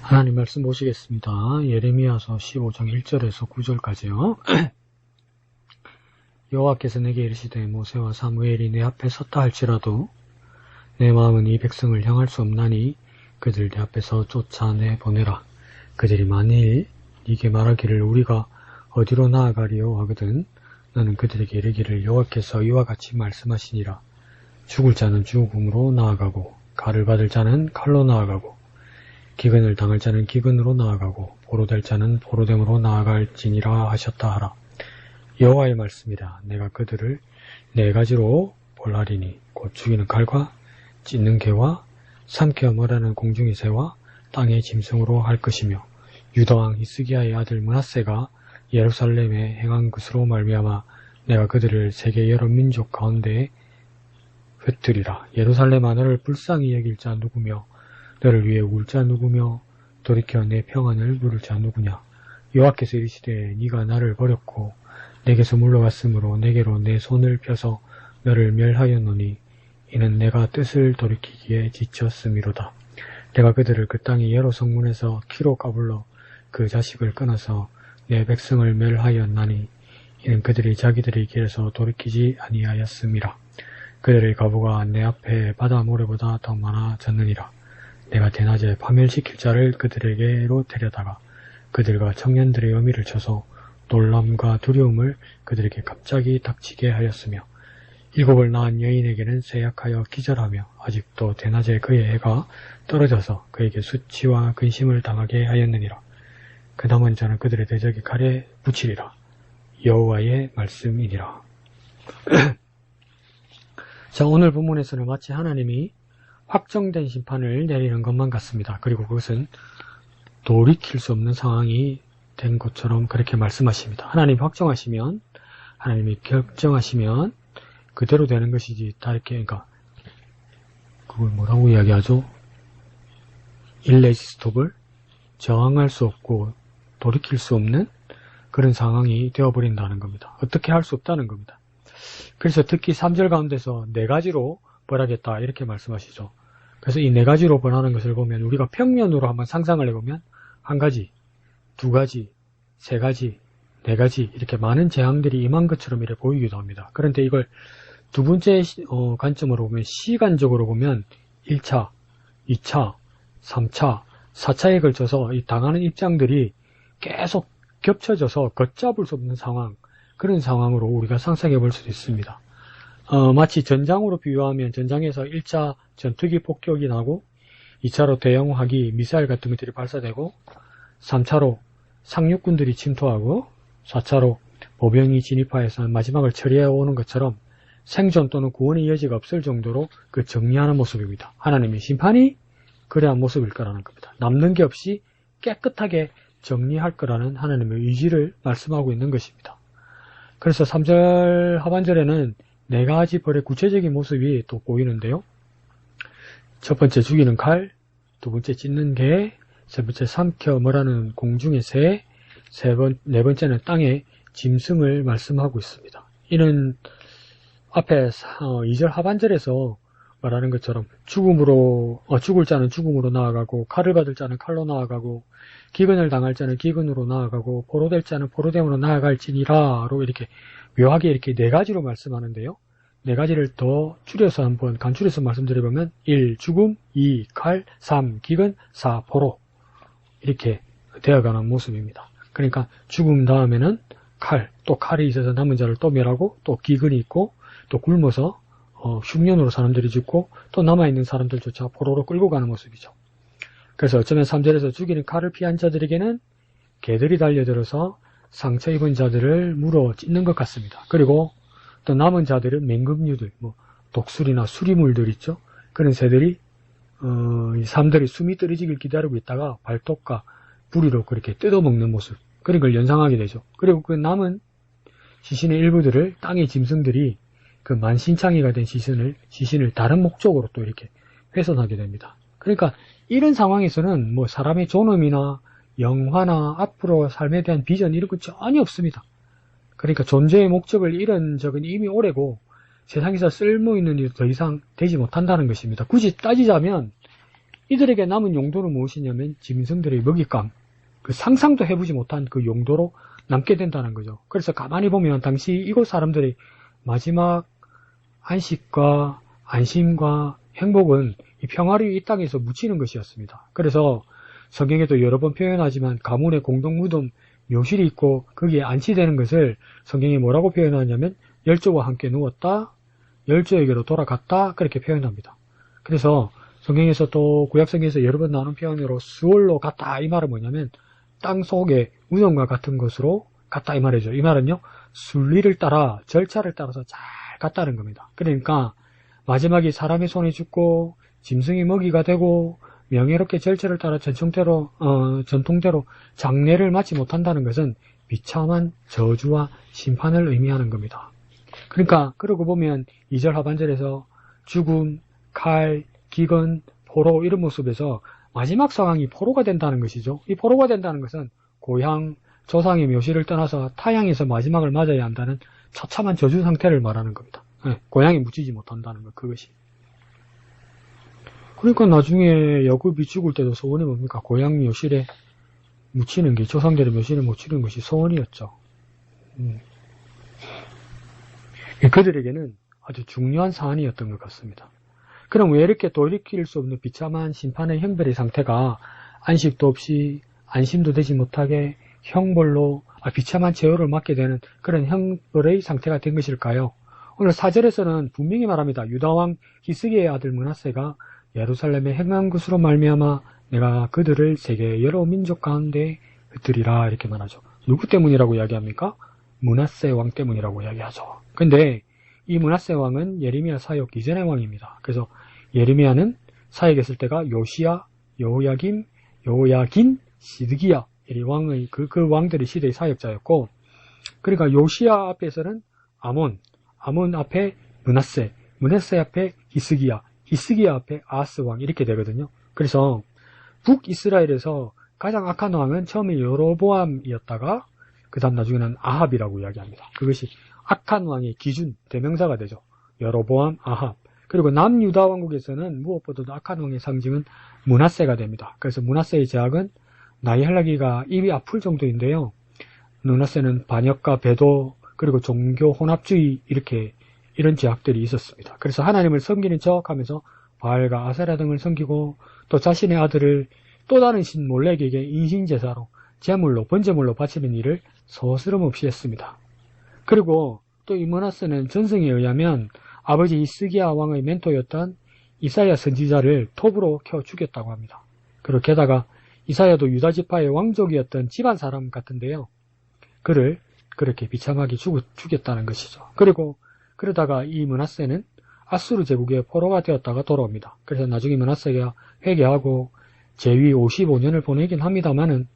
하나님 말씀 보시겠습니다. 예레미야서 15장 1절에서 9절까지요. 여호와께서 내게 이르시되 모세와 사무엘이 내 앞에 섰다 할지라도 내 마음은 이 백성을 향할 수 없나니 그들 내 앞에서 쫓아내 보내라. 그들이 만일 네게 말하기를 우리가 어디로 나아가리요 하거든 너는 그들에게 이르기를 여호와께서 이와 같이 말씀하시니라. 죽을 자는 죽음으로 나아가고 칼을 받을 자는 칼로 나아가고 기근을 당할 자는 기근으로 나아가고 보로될 자는 보로됨으로 나아갈지니라 하셨다 하라. 여호와의 말씀이라. 내가 그들을 네 가지로 벌하리니 곧 죽이는 칼과 찢는 개와 삼켜 먹으라는 공중의 새와 땅의 짐승으로 할 것이며 유다왕 히스기야의 아들 므낫세가 예루살렘에 행한 것으로 말미암아 내가 그들을 세계 여러 민족 가운데에 흩으리라. 예루살렘아 너를 불쌍히 여길 자 누구며 너를 위해 울 자 누구며 돌이켜 내 평안을 물을 자 누구냐. 여호와께서 이르시되 네가 나를 버렸고 내게서 물러갔으므로 내게로 내 손을 펴서 너를 멸하였노니 이는 내가 뜻을 돌이키기에 지쳤음이로다. 내가 그들을 그 땅의 여러 성문에서 키로 까불러 그 자식을 끊어서 내 백성을 멸하였나니 이는 그들이 자기들의 길에서 돌이키지 아니하였음이라. 그들의 가부가 내 앞에 바다 모래보다 더 많아졌느니라. 내가 대낮에 파멸시킬 자를 그들에게로 데려다가 그들과 청년들의 어미를 쳐서 놀람과 두려움을 그들에게 갑자기 닥치게 하였으며 일곱을 낳은 여인에게는 세약하여 기절하며 아직도 대낮에 그의 해가 떨어져서 그에게 수치와 근심을 당하게 하였느니라. 그 남은 자는 그들의 대적이 칼에 붙이리라. 여호와의 말씀이니라. 자, 오늘 본문에서는 마치 하나님이 확정된 심판을 내리는 것만 같습니다. 그리고 그것은 돌이킬 수 없는 상황이 된 것처럼 그렇게 말씀하십니다. 하나님이 확정하시면, 하나님이 결정하시면 그대로 되는 것이지 다르게, 그러니까 그걸 뭐라고 이야기하죠? 일레지스톱을 저항할 수 없고 돌이킬 수 없는 그런 상황이 되어버린다는 겁니다. 어떻게 할 수 없다는 겁니다. 그래서 특히 3절 가운데서 네 가지로 벌하겠다 이렇게 말씀하시죠. 그래서 이 네 가지로 벌하는 것을 보면 우리가 평면으로 한번 상상을 해보면 한 가지, 두 가지, 세 가지, 네 가지 이렇게 많은 재앙들이 임한 것처럼 이렇게 보이기도 합니다. 그런데 이걸 두 번째 관점으로 보면 시간적으로 보면 1차, 2차, 3차, 4차에 걸쳐서 이 당하는 입장들이 계속 겹쳐져서 걷잡을 수 없는 상황, 그런 상황으로 우리가 상상해 볼 수도 있습니다. 마치 전장으로 비유하면 전장에서 1차 전투기 폭격이 나고 2차로 대형 화기, 미사일 같은 것들이 발사되고 3차로 상륙군들이 침투하고 4차로 보병이 진입하여서 마지막을 처리해 오는 것처럼 생존 또는 구원의 여지가 없을 정도로 그 정리하는 모습입니다. 하나님의 심판이 그러한 모습일 거라는 겁니다. 남는 게 없이 깨끗하게 정리할 거라는 하나님의 의지를 말씀하고 있는 것입니다. 그래서 3절 하반절에는 네 가지 벌의 구체적인 모습이 또 보이는데요. 첫 번째 죽이는 칼, 두 번째 찢는 개, 세 번째 삼켜 먹으라는 공중의 새, 네 번째는 땅의 짐승을 말씀하고 있습니다. 이는 앞에 2절 하반절에서 말하는 것처럼 죽을 자는 죽음으로 나아가고 칼을 받을 자는 칼로 나아가고 기근을 당할 자는 기근으로 나아가고 포로될 자는 포로됨으로 나아갈지니라로 이렇게 묘하게 이렇게 네 가지로 말씀하는데요. 네 가지를 더 줄여서 한번 간추려서 말씀드려보면 1. 죽음, 2. 칼, 3. 기근, 4. 포로 이렇게 되어가는 모습입니다. 그러니까 죽음 다음에는 칼, 또 칼이 있어서 남은 자를 또 멸하고 또 기근이 있고 또 굶어서 흉년으로 사람들이 죽고 또 남아있는 사람들조차 포로로 끌고 가는 모습이죠. 그래서 어쩌면 3절에서 죽이는 칼을 피한 자들에게는 개들이 달려들어서 상처 입은 자들을 물어 찢는 것 같습니다. 그리고 또 남은 자들은 맹금류들, 독수리나 수리물들 있죠. 그런 새들이 이 사람들이 숨이 떨어지길 기다리고 있다가 발톱과 부리로 그렇게 뜯어먹는 모습, 그런 걸 연상하게 되죠. 그리고 그 남은 시신의 일부들을 땅의 짐승들이 그 만신창이가 된 시신을 다른 목적으로 또 이렇게 훼손하게 됩니다. 그러니까 이런 상황에서는 사람의 존엄이나 영화나 앞으로 삶에 대한 비전 이런 거 전혀 없습니다. 그러니까 존재의 목적을 잃은 적은 이미 오래고 세상에서 쓸모있는 일이 더 이상 되지 못한다는 것입니다. 굳이 따지자면 이들에게 남은 용도는 무엇이냐면 짐승들의 먹잇감, 그 상상도 해보지 못한 그 용도로 남게 된다는 거죠. 그래서 가만히 보면 당시 이곳 사람들의 마지막 안식과 안심과 행복은 이 평화로이 이 땅에서 묻히는 것이었습니다. 그래서 성경에도 여러 번 표현하지만 가문의 공동 무덤 묘실이 있고 거기에 안치되는 것을 성경이 뭐라고 표현하냐면 열조와 함께 누웠다, 열조에게로 돌아갔다 그렇게 표현합니다. 그래서 성경에서 또 구약성경에서 여러 번 나오는 표현으로 수월로 갔다 이 말은 뭐냐면 땅 속에 무덤과 같은 것으로 갔다 이 말이죠. 이 말은요 순리를 따라 절차를 따라서 잘 갔다는 겁니다. 그러니까 마지막에 사람의 손에 죽고 짐승의 먹이가 되고 명예롭게 절차를 따라 전통대로 장례를 마치 못한다는 것은 비참한 저주와 심판을 의미하는 겁니다. 그러니까 그러고 보면 2절 하반절에서 죽음, 칼, 기근, 포로 이런 모습에서 마지막 상황이 포로가 된다는 것이죠. 이 포로가 된다는 것은 고향, 조상의 묘실을 떠나서 타향에서 마지막을 맞아야 한다는 처참한 저주 상태를 말하는 겁니다. 고향에 묻히지 못한다는 것, 그것이. 그러니까 나중에 야곱이 죽을 때도 소원이 뭡니까? 고향 묘실에 묻히는 게, 조상들의 묘실에 묻히는 것이 소원이었죠. 그들에게는 아주 중요한 사안이었던 것 같습니다. 그럼 왜 이렇게 돌이킬 수 없는 비참한 심판의 형벌의 상태가 안식도 없이 안심도 되지 못하게 형벌로 비참한 제어를 맡게 되는 그런 형벌의 상태가 된 것일까요? 오늘 4절에서는 분명히 말합니다. 유다왕 히스기야의 아들 므낫세가 예루살렘에 행한 것으로 말미암아 내가 그들을 세계 여러 민족 가운데 흩으리라 이렇게 말하죠. 누구 때문이라고 이야기합니까? 므낫세 왕 때문이라고 이야기하죠. 근데 이 므낫세 왕은 예레미야 사역 이전의 왕입니다. 그래서 예레미야는 사역했을 때가 요시야, 여호야김, 여호야긴, 시드기야 이 왕의 그 왕들의 시대의 사역자였고, 그러니까 요시야 앞에서는 아몬 앞에 므낫세, 므낫세 앞에 히스기야, 히스기야 앞에 아하스 왕 이렇게 되거든요. 그래서 북이스라엘에서 가장 악한 왕은 처음에 여로보암이었다가 그 다음 나중에는 아합이라고 이야기합니다. 그것이 악한 왕의 기준, 대명사가 되죠. 여로보암, 아합. 그리고 남유다 왕국에서는 무엇보다도 악한 왕의 상징은 므낫세가 됩니다. 그래서 므낫세의 제약은 나이할라기가 입이 아플 정도인데요. 므낫세는 반역과 배도 그리고 종교 혼합주의 이런 제약들이 있었습니다. 그래서 하나님을 섬기는 척 하면서 바알과 아세라 등을 섬기고 또 자신의 아들을 또 다른 신 몰렉에게 인신제사로 번제물로 바치는 일을 서스럼 없이 했습니다. 그리고 또 이 므낫세는 전승에 의하면 아버지 히스기야 왕의 멘토였던 이사야 선지자를 톱으로 켜 죽였다고 합니다. 그리고 게다가 이사야도 유다 지파의 왕족이었던 집안 사람 같은데요. 그를 그렇게 비참하게 죽였다는 것이죠. 그리고 그러다가 이 므낫세는 아수르 제국의 포로가 되었다가 돌아옵니다. 그래서 나중에 므낫세가 회개하고 재위 55년을 보내긴 합니다만은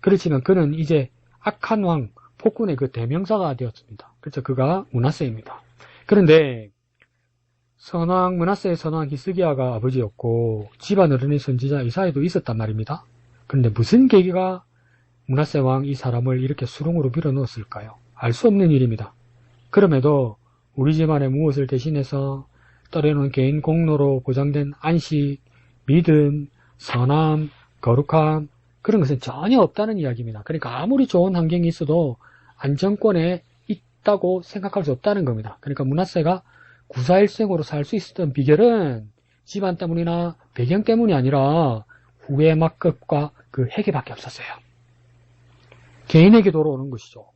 그렇지만 그는 이제 악한 왕, 폭군의 그 대명사가 되었습니다. 그래서 그가 므낫세입니다. 그런데 므낫세의 선왕 히스기야가 아버지였고 집안 어른의 선지자 이사야도 있었단 말입니다. 그런데 무슨 계기가 므낫세 왕 이 사람을 이렇게 수렁으로 밀어넣었을까요? 알 수 없는 일입니다. 그럼에도 우리 집안의 무엇을 대신해서 때로는 개인 공로로 보장된 안식, 믿음, 선함, 거룩함 그런 것은 전혀 없다는 이야기입니다. 그러니까 아무리 좋은 환경이 있어도 안정권에 있다고 생각할 수 없다는 겁니다. 그러니까 므낫세가 구사일생으로 살 수 있었던 비결은 집안 때문이나 배경 때문이 아니라 후의 막급과 그 회개밖에 없었어요. 개인에게 돌아오는 것이죠.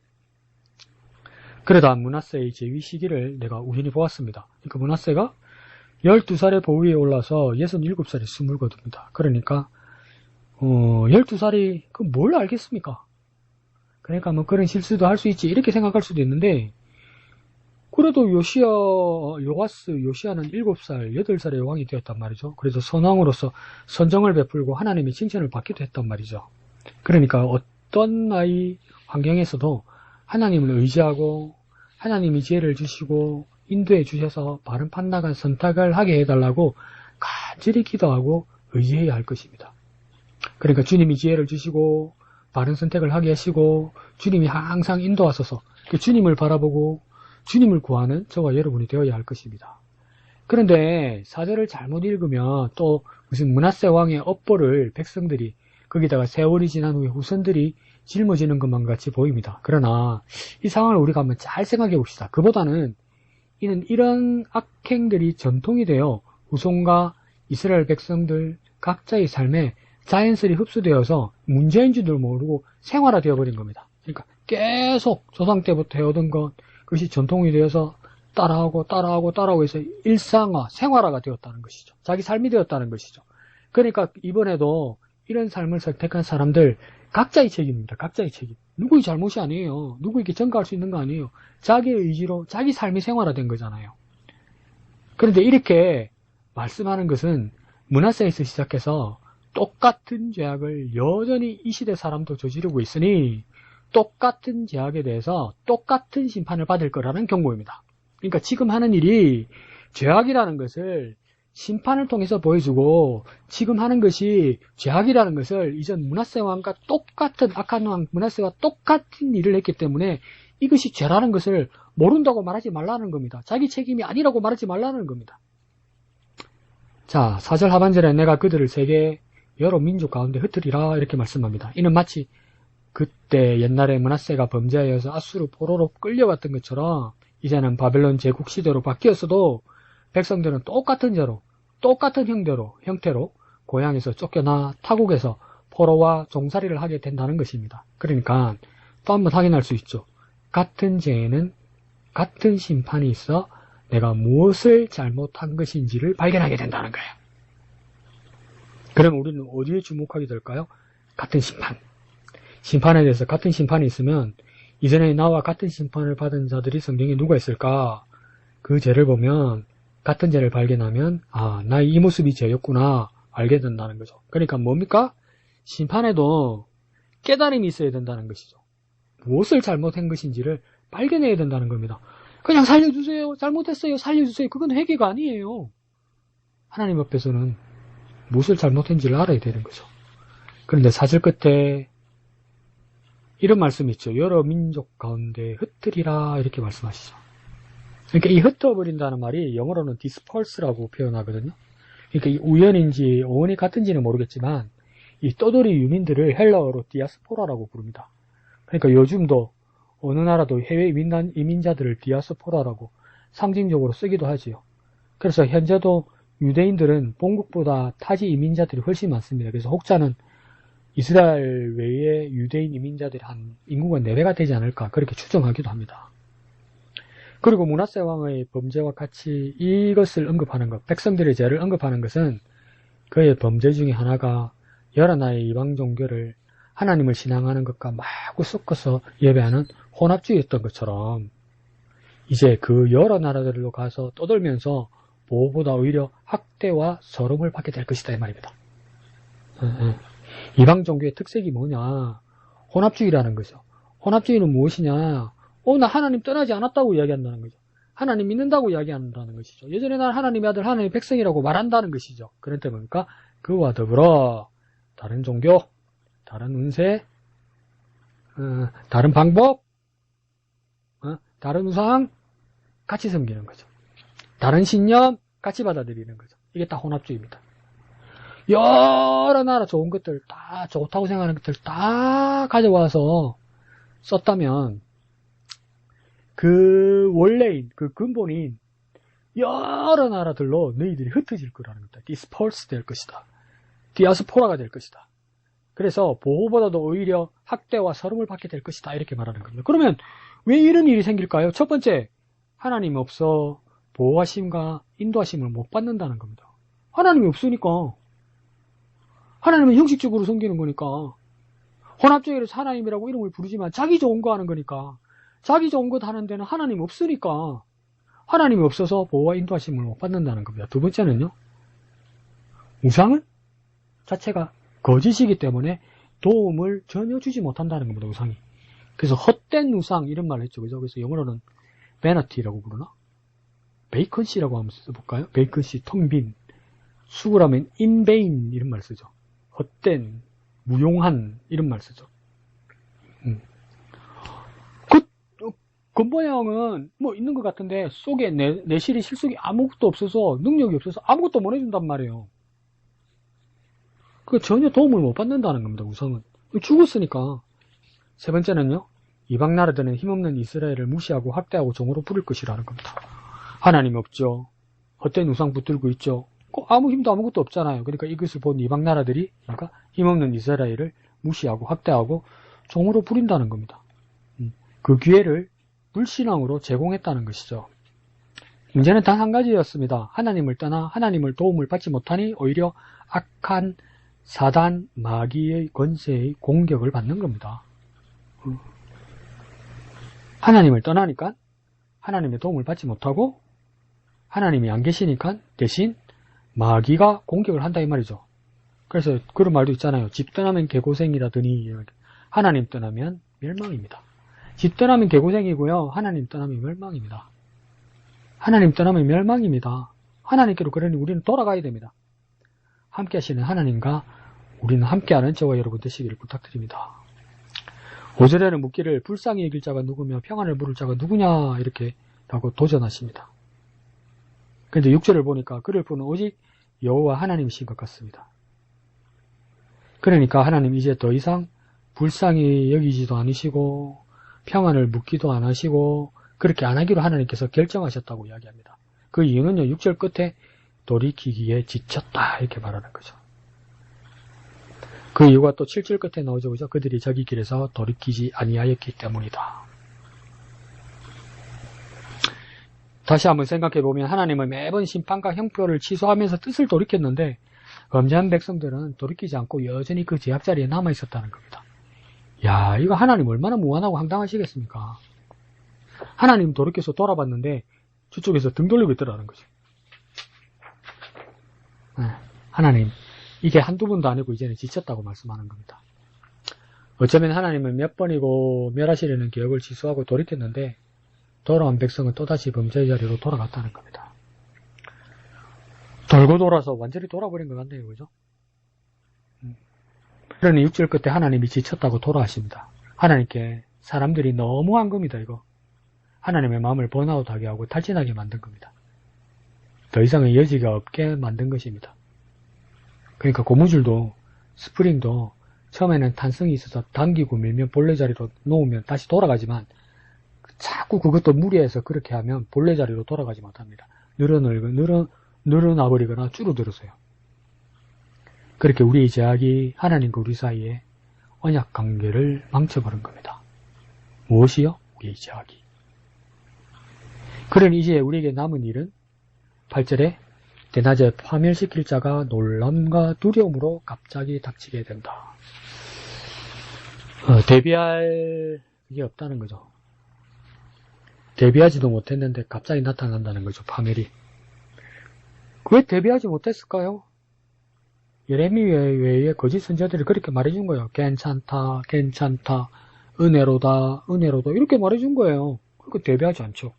그러다 므낫세의 재위 시기를 내가 우연히 보았습니다. 그러니까 므낫세가 12살의 보위에 올라서 67살에 숨을 거둡니다. 그러니까 12살이 뭘 알겠습니까? 그러니까 뭐 그런 실수도 할 수 있지 이렇게 생각할 수도 있는데 그래도 요시아는 7살, 8살의 왕이 되었단 말이죠. 그래서 선왕으로서 선정을 베풀고 하나님의 칭찬을 받기도 했단 말이죠. 그러니까 어떤 나이 환경에서도 하나님을 의지하고 하나님이 지혜를 주시고 인도해 주셔서 바른 판단과 선택을 하게 해달라고 간절히 기도하고 의지해야 할 것입니다. 그러니까 주님이 지혜를 주시고 바른 선택을 하게 하시고 주님이 항상 인도하소서 주님을 바라보고 주님을 구하는 저와 여러분이 되어야 할 것입니다. 그런데 사절을 잘못 읽으면 또 무슨 므낫세 왕의 업보를 백성들이 거기다가 세월이 지난 후에 후손들이 짊어지는 것만 같이 보입니다. 그러나 이 상황을 우리가 한번 잘 생각해 봅시다. 그보다는 이는 이런 악행들이 전통이 되어 후손과 이스라엘 백성들 각자의 삶에 자연스레 흡수되어서 문제인 줄도 모르고 생활화되어 버린 겁니다. 그러니까 계속 조상 때부터 해오던 것, 그것이 전통이 되어서 따라하고 해서 일상화, 생활화가 되었다는 것이죠. 자기 삶이 되었다는 것이죠. 그러니까 이번에도 이런 삶을 선택한 사람들 각자의 책임입니다. 각자의 책임. 누구의 잘못이 아니에요. 누구에게 전가할 수 있는 거 아니에요. 자기의 의지로 자기 삶이 생활화된 거잖아요. 그런데 이렇게 말씀하는 것은 므낫세에서 시작해서 똑같은 죄악을 여전히 이 시대 사람도 저지르고 있으니 똑같은 죄악에 대해서 똑같은 심판을 받을 거라는 경고입니다. 그러니까 지금 하는 일이 죄악이라는 것을 심판을 통해서 보여주고 지금 하는 것이 죄악이라는 것을 이전 므낫세 왕과 똑같은 악한 왕 므낫세와 똑같은 일을 했기 때문에 이것이 죄라는 것을 모른다고 말하지 말라는 겁니다. 자기 책임이 아니라고 말하지 말라는 겁니다. 자, 4절 하반절에 내가 그들을 세계 여러 민족 가운데 흩으리라 이렇게 말씀합니다. 이는 마치 그때 옛날에 므낫세가 범죄하여서 아수르 포로로 끌려갔던 것처럼 이제는 바벨론 제국 시대로 바뀌었어도 백성들은 똑같은 죄로, 똑같은 형태로 고향에서 쫓겨나 타국에서 포로와 종살이를 하게 된다는 것입니다. 그러니까 또 한번 확인할 수 있죠. 같은 죄에는 같은 심판이 있어 내가 무엇을 잘못한 것인지를 발견하게 된다는 거예요. 그럼 우리는 어디에 주목하게 될까요? 같은 심판. 심판에 대해서 같은 심판이 있으면 이전에 나와 같은 심판을 받은 자들이 성경에 누가 있을까? 그 죄를 보면 같은 죄를 발견하면 아, 나의 이 모습이 죄였구나 알게 된다는 거죠. 그러니까 뭡니까? 심판에도 깨달음이 있어야 된다는 것이죠. 무엇을 잘못한 것인지를 발견해야 된다는 겁니다. 그냥 살려주세요. 잘못했어요. 살려주세요. 그건 회개가 아니에요. 하나님 앞에서는 무엇을 잘못했는지를 알아야 되는 거죠. 그런데 4절 끝에 이런 말씀이 있죠. 여러 민족 가운데 흩으리라 이렇게 말씀하시죠. 그러니까 이 흩어버린다는 말이 영어로는 disperse라고 표현하거든요. 그러니까 이 우연인지 어원이 같은지는 모르겠지만 이 떠돌이 유민들을 헬라어로 디아스포라라고 부릅니다. 그러니까 요즘도 어느 나라도 해외 이민자들을 디아스포라라고 상징적으로 쓰기도 하지요. 그래서 현재도 유대인들은 본국보다 타지 이민자들이 훨씬 많습니다. 그래서 혹자는 이스라엘 외에 유대인 이민자들이 한 인구가 4배가 되지 않을까 그렇게 추정하기도 합니다. 그리고 므낫세 왕의 범죄와 같이 이것을 언급하는 것, 백성들의 죄를 언급하는 것은 그의 범죄 중에 하나가 여러 나라의 이방 종교를 하나님을 신앙하는 것과 마구 섞어서 예배하는 혼합주의였던 것처럼 이제 그 여러 나라들로 가서 떠돌면서 보호보다 오히려 학대와 서름을 받게 될 것이다 이 말입니다. 이방 종교의 특색이 뭐냐? 혼합주의라는 거죠. 혼합주의는 무엇이냐? 나 하나님 떠나지 않았다고 이야기한다는 거죠. 하나님 믿는다고 이야기한다는 것이죠. 예전에 난 하나님의 아들, 하나님의 백성이라고 말한다는 것이죠. 그런데 뭡니까? 그와 더불어 다른 종교, 다른 운세, 다른 방법, 다른 우상 같이 섬기는 거죠. 다른 신념 같이 받아들이는 거죠. 이게 다 혼합주의입니다. 여러 나라 좋은 것들 다 좋다고 생각하는 것들 다 가져와서 썼다면 그 원래인 그 근본인 여러 나라들로 너희들이 흩어질 거라는 겁니다. 디스펄스 될 것이다. 디아스포라가 될 것이다. 그래서 보호보다도 오히려 학대와 서름을 받게 될 것이다 이렇게 말하는 겁니다. 그러면 왜 이런 일이 생길까요? 첫 번째, 하나님이 없어 보호하심과 인도하심을 못 받는다는 겁니다. 하나님이 없으니까. 하나님은 형식적으로 섬기는 거니까. 혼합주의로서 하나님이라고 이름을 부르지만 자기 좋은 거 하는 거니까. 자기 좋은 것 하는 데는 하나님이 없으니까. 하나님이 없어서 보호와 인도하심을 못 받는다는 겁니다. 두 번째는요. 우상은 자체가 거짓이기 때문에 도움을 전혀 주지 못한다는 겁니다. 우상이. 그래서 헛된 우상 이런 말을 했죠. 그죠? 그래서 영어로는 베너티라고 부르나? 베이컨씨라고 한번 써볼까요? 베이컨씨 텅빈. 수구라면 인베인 이런 말 쓰죠. 헛된, 무용한 이런 말 쓰죠. 겉모양은 뭐 있는 것 같은데 속에 내실이 실속이 아무것도 없어서 능력이 없어서 아무것도 못 해준단 말이에요. 그 전혀 도움을 못 받는다는 겁니다. 우상은 죽었으니까. 세 번째는요, 이방 나라들은 힘없는 이스라엘을 무시하고 학대하고 종으로 부릴 것이라는 겁니다. 하나님 없죠. 헛된 우상 붙들고 있죠. 아무 힘도 아무것도 없잖아요. 그러니까 이것을 본 이방 나라들이 그러니까 힘없는 이스라엘을 무시하고 학대하고 종으로 부린다는 겁니다. 그 기회를 불신앙으로 제공했다는 것이죠. 문제는 단 한 가지였습니다. 하나님을 떠나 하나님을 도움을 받지 못하니 오히려 악한 사단, 마귀의 권세의 공격을 받는 겁니다. 하나님을 떠나니까 하나님의 도움을 받지 못하고 하나님이 안 계시니까 대신 마귀가 공격을 한다 이 말이죠. 그래서 그런 말도 있잖아요. 집 떠나면 개고생이라더니 하나님 떠나면 멸망입니다. 집 떠나면 개고생이고요. 하나님 떠나면 멸망입니다. 하나님 떠나면 멸망입니다. 하나님께로 그러니 우리는 돌아가야 됩니다. 함께 하시는 하나님과 우리는 함께하는 저와 여러분 되시기를 부탁드립니다. 5절에는 묻기를 불쌍히 여길 자가 누구며 평안을 물을 자가 누구냐 이렇게 하고 도전하십니다. 그런데 6절을 보니까 그를 보는 오직 여호와 하나님이신 것 같습니다. 그러니까 하나님 이제 더 이상 불쌍히 여기지도 않으시고 평안을 묻기도 안 하시고 그렇게 안 하기로 하나님께서 결정하셨다고 이야기합니다. 그 이유는요, 6절 끝에 돌이키기에 지쳤다 이렇게 말하는 거죠. 그 이유가 또 7절 끝에 나오죠. 그죠? 그들이 자기 길에서 돌이키지 아니하였기 때문이다. 다시 한번 생각해보면 하나님은 매번 심판과 형표를 취소하면서 뜻을 돌이켰는데 범죄한 백성들은 돌이키지 않고 여전히 그 제약자리에 남아있었다는 겁니다. 야, 이거 하나님 얼마나 무한하고 황당하시겠습니까? 하나님 돌이켜서 돌아봤는데 저쪽에서 등 돌리고 있더라는 거죠. 하나님, 이게 한두 번도 아니고 이제는 지쳤다고 말씀하는 겁니다. 어쩌면 하나님은 몇 번이고 멸하시려는 계획을 취소하고 돌이켰는데 돌아온 백성은 또다시 범죄의 자리로 돌아갔다는 겁니다. 돌고 돌아서 완전히 돌아버린 것 같네요. 그죠? 그러니 6절 끝에 하나님이 지쳤다고 돌아하십니다. 하나님께 사람들이 너무한 겁니다. 이거 하나님의 마음을 번아웃하게 하고 탈진하게 만든 겁니다. 더 이상의 여지가 없게 만든 것입니다. 그러니까 고무줄도 스프링도 처음에는 탄성이 있어서 당기고 밀면 본래 자리로 놓으면 다시 돌아가지만 자꾸 그것도 무리해서 그렇게 하면 본래 자리로 돌아가지 못합니다. 늘어나버리거나 줄어들어서요. 그렇게 우리의 제약이 하나님과 우리 사이에 언약 관계를 망쳐버린 겁니다. 무엇이요? 우리의 제약이. 그러니 이제 우리에게 남은 일은 8절에 대낮에 파멸시킬 자가 놀람과 두려움으로 갑자기 닥치게 된다. 대비할 게 없다는 거죠. 대비하지도 못했는데 갑자기 나타난다는 거죠. 파멸이. 왜 대비하지 못했을까요? 예레미 외에 거짓 선지자들이 그렇게 말해준 거예요. 괜찮다, 괜찮다, 은혜로다, 은혜로다 이렇게 말해준 거예요. 그러니까 대비하지 않죠.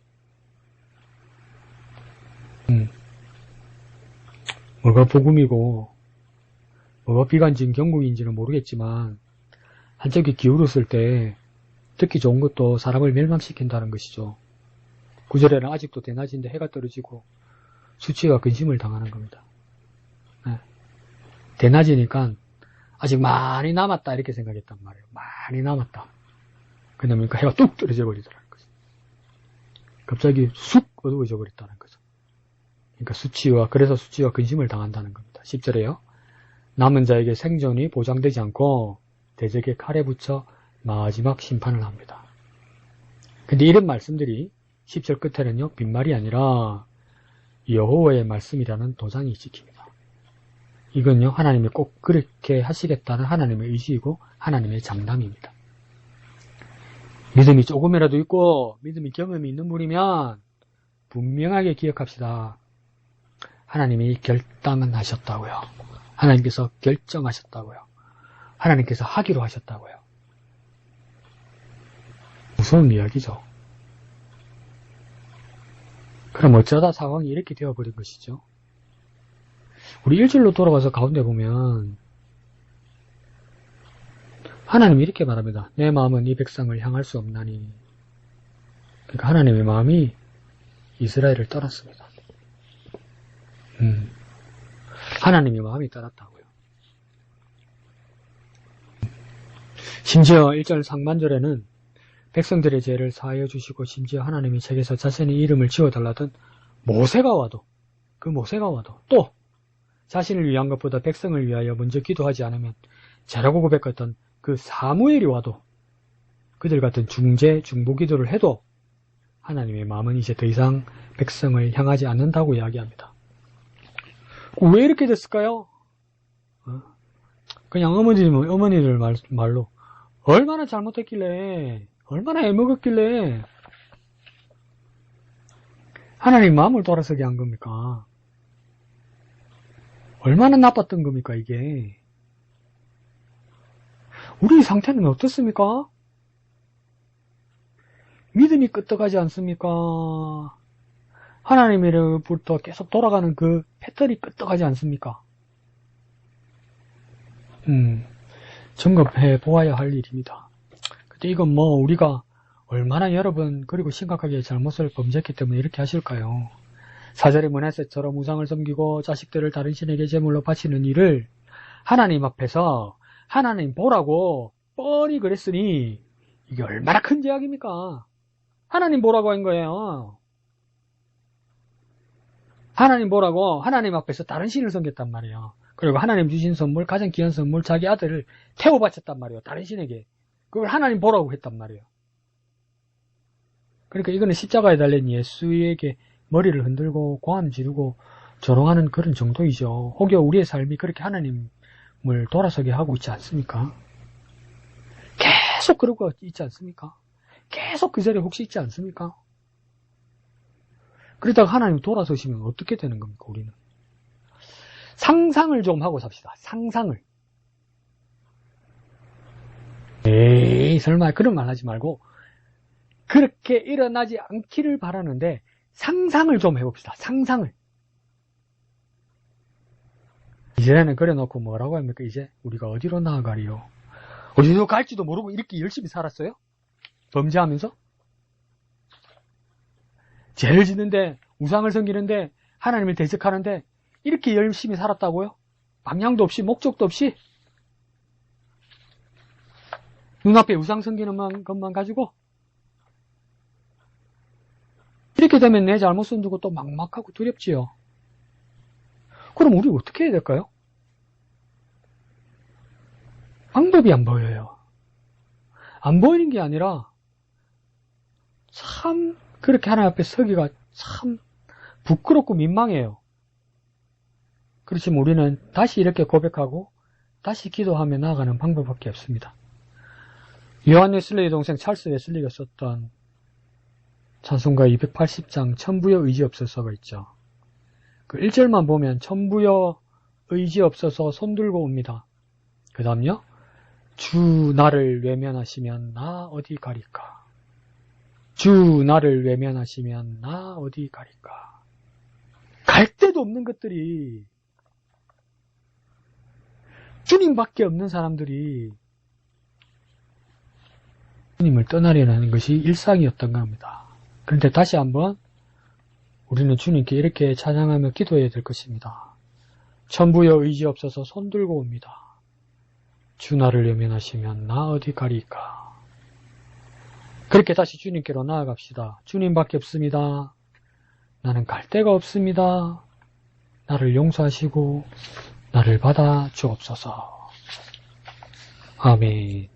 뭐가 복음이고 뭐가 비관적인 경고인지는 모르겠지만 한쪽이 기울었을 때 듣기 좋은 것도 사람을 멸망시킨다는 것이죠. 9절에는 아직도 대낮인데 해가 떨어지고 수치와 근심을 당하는 겁니다. 대낮이니까 아직 많이 남았다 이렇게 생각했단 말이에요. 많이 남았다. 그러니까 해가 뚝 떨어져 버리더라는 거죠. 갑자기 쑥 어두워져 버렸다는 거죠. 그러니까 그래서 수치와 근심을 당한다는 겁니다. 10절에요. 남은 자에게 생존이 보장되지 않고 대적에 칼에 붙여 마지막 심판을 합니다. 근데 이런 말씀들이 10절 끝에는요, 빈말이 아니라 여호와의 말씀이라는 도장이 찍힙니다. 이건요, 하나님이 꼭 그렇게 하시겠다는 하나님의 의지이고 하나님의 장담입니다. 믿음이 조금이라도 있고 믿음이 경험이 있는 분이면 분명하게 기억합시다. 하나님이 결단하셨다고요. 하나님께서 결정하셨다고요. 하나님께서 하기로 하셨다고요. 무서운 이야기죠. 그럼 어쩌다 상황이 이렇게 되어버린 것이죠. 우리 1절로 돌아가서 가운데 보면 하나님이 이렇게 말합니다. 내 마음은 이 백성을 향할 수 없나니. 그러니까 하나님의 마음이 이스라엘을 떠났습니다. 하나님의 마음이 떠났다고요. 심지어 1절 상반절에는 백성들의 죄를 사하여 주시고 심지어 하나님이 책에서 자신의 이름을 지워달라던 모세가 와도 또 자신을 위한 것보다 백성을 위하여 먼저 기도하지 않으면 죄라고 고백했던 그 사무엘이 와도 그들 같은 중재, 중보 기도를 해도 하나님의 마음은 이제 더 이상 백성을 향하지 않는다고 이야기합니다. 왜 이렇게 됐을까요? 그냥 어머니들 말로 얼마나 잘못했길래, 얼마나 애먹었길래 하나님 마음을 돌아서게 한 겁니까? 얼마나 나빴던 겁니까, 이게? 우리 상태는 어떻습니까? 믿음이 끄떡하지 않습니까? 하나님으로부터 계속 돌아가는 그 패턴이 끄떡하지 않습니까? 점검해 보아야 할 일입니다. 근데 이건 우리가 얼마나 여러분 그리고 심각하게 잘못을 범죄했기 때문에 이렇게 하실까요? 4절의 므낫세처럼 우상을 섬기고 자식들을 다른 신에게 제물로 바치는 일을 하나님 앞에서 하나님 보라고 뻔히 그랬으니 이게 얼마나 큰 죄악입니까? 하나님 보라고 한 거예요. 하나님 보라고 하나님 앞에서 다른 신을 섬겼단 말이에요. 그리고 하나님 주신 선물, 가장 귀한 선물, 자기 아들을 태워 바쳤단 말이에요. 다른 신에게. 그걸 하나님 보라고 했단 말이에요. 그러니까 이거는 십자가에 달린 예수에게 머리를 흔들고 고함 지르고 조롱하는 그런 정도이죠. 혹여 우리의 삶이 그렇게 하나님을 돌아서게 하고 있지 않습니까? 계속 그러고 있지 않습니까? 계속 그 자리에 혹시 있지 않습니까? 그러다가 하나님 돌아서시면 어떻게 되는 겁니까, 우리는? 상상을 좀 하고 삽시다. 상상을. 에이, 설마 그런 말 하지 말고 그렇게 일어나지 않기를 바라는데 상상을 좀 해봅시다. 상상을. 이제는 그래놓고 뭐라고 합니까? 이제 우리가 어디로 나아가리요? 어디로 갈지도 모르고 이렇게 열심히 살았어요? 범죄하면서? 죄를 짓는데, 우상을 섬기는데, 하나님을 대적하는데 이렇게 열심히 살았다고요? 방향도 없이, 목적도 없이? 눈앞에 우상 섬기는 것만 가지고? 이렇게 되면 내 잘못은 두고 또 막막하고 두렵지요. 그럼 우리 어떻게 해야 될까요? 방법이 안 보여요. 안 보이는 게 아니라 참 그렇게 하나님 앞에 서기가 참 부끄럽고 민망해요. 그렇지만 우리는 다시 이렇게 고백하고 다시 기도하며 나아가는 방법밖에 없습니다. 요한 웨슬리의 동생 찰스 웨슬리가 썼던 찬송가 280장 천부여 의지 없어서가 있죠. 그 1절만 보면 천부여 의지 없어서 손들고 옵니다. 그 다음요. 주 나를 외면하시면 나 어디 가리까. 주 나를 외면하시면 나 어디 가리까. 갈 데도 없는 것들이, 주님밖에 없는 사람들이 주님을 떠나려는 것이 일상이었던 겁니다. 그런데 다시 한번 우리는 주님께 이렇게 찬양하며 기도해야 될 것입니다. 천부여 의지 없어서 손들고 옵니다. 주 나를 외면하시면 나 어디 가리까. 그렇게 다시 주님께로 나아갑시다. 주님밖에 없습니다. 나는 갈 데가 없습니다. 나를 용서하시고 나를 받아 주옵소서. 아멘.